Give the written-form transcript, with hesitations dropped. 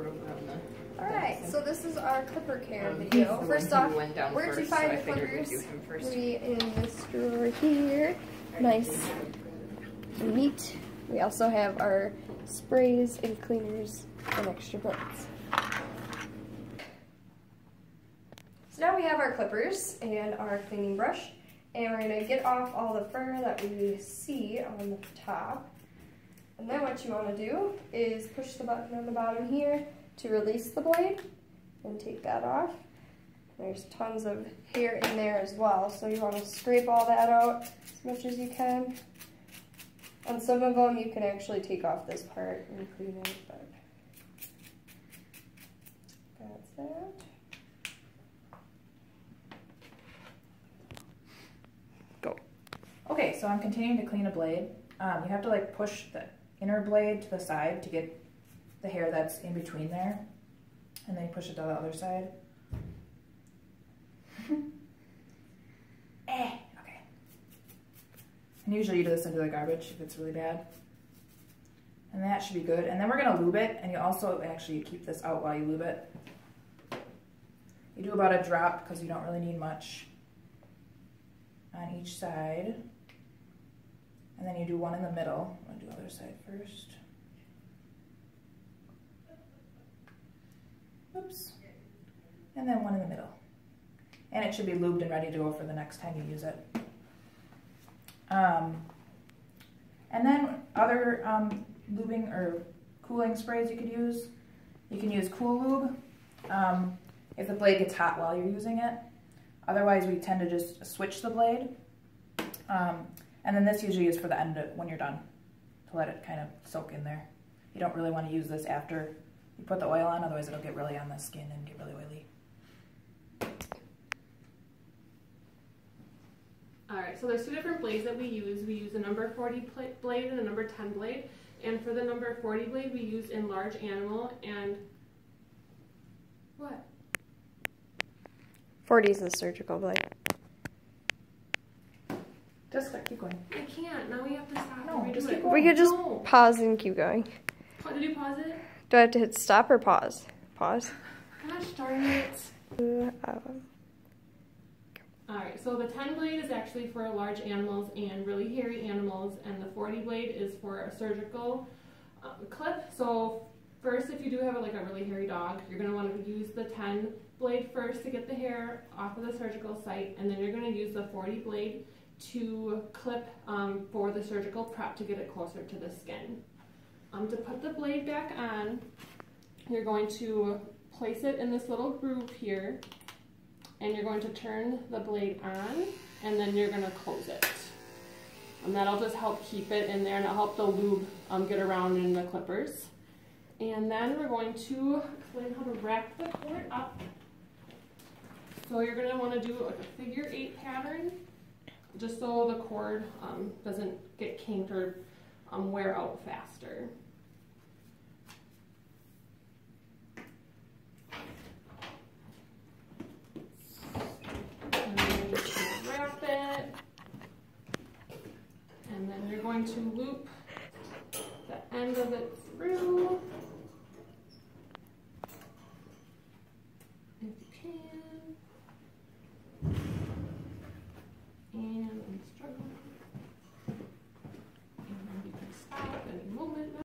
cord over on the... Alright, so this is our clipper care video. First off, where to find the clippers? We in this drawer here. Nice and neat. We also have our sprays and cleaners and extra buttons. So now we have our clippers and our cleaning brush, and we're going to get off all the fur that we see on the top. And then what you want to do is push the button on the bottom here to release the blade and take that off. There's tons of hair in there as well, so you want to scrape all that out as much as you can. On some of them you can actually take off this part and clean it, but that's that. Go. Okay, so I'm continuing to clean a blade. You have to like push the inner blade to the side to get the hair that's in between there, and then you push it to the other side. Okay. And usually you do this into the garbage if it's really bad. And that should be good. And then we're gonna lube it, and you also actually keep this out while you lube it. You do about a drop because you don't really need much on each side. And then you do one in the middle. I'm gonna do the other side first. Oops. And then one in the middle. And it should be lubed and ready to go for the next time you use it. And then other lubing or cooling sprays you could use. You can use Cool Lube if the blade gets hot while you're using it. Otherwise, we tend to just switch the blade. And then this usually is for the end when you're done, to let it kind of soak in there. You don't really want to use this after you put the oil on, otherwise it'll get really on the skin and get really oily. Alright, so there's two different blades that we use. We use a number 40 blade and a number 10 blade. And for the number 40 blade, we use in large animal and... What? 40 is the surgical blade. Just keep going. I can't. Now we have to stop. No, just keep going. We could just pause and keep going. Did you pause it? Do I have to hit stop or pause? Pause. Gosh darn it. Alright, so the 10 blade is actually for large animals and really hairy animals, and the 40 blade is for a surgical clip. So first, if you do have like a really hairy dog, you're going to want to use the 10 blade first to get the hair off of the surgical site, and then you're going to use the 40 blade to clip for the surgical prep to get it closer to the skin. To put the blade back on, you're going to place it in this little groove here, and you're going to turn the blade on, and then you're going to close it. And that'll just help keep it in there, and it'll help the lube get around in the clippers. And then we're going to explain how to wrap the cord up. So you're going to want to do like a figure 8 pattern, just so the cord doesn't get kinked or wear out faster. And then you just wrap it, and then you're going to loop the end of it through.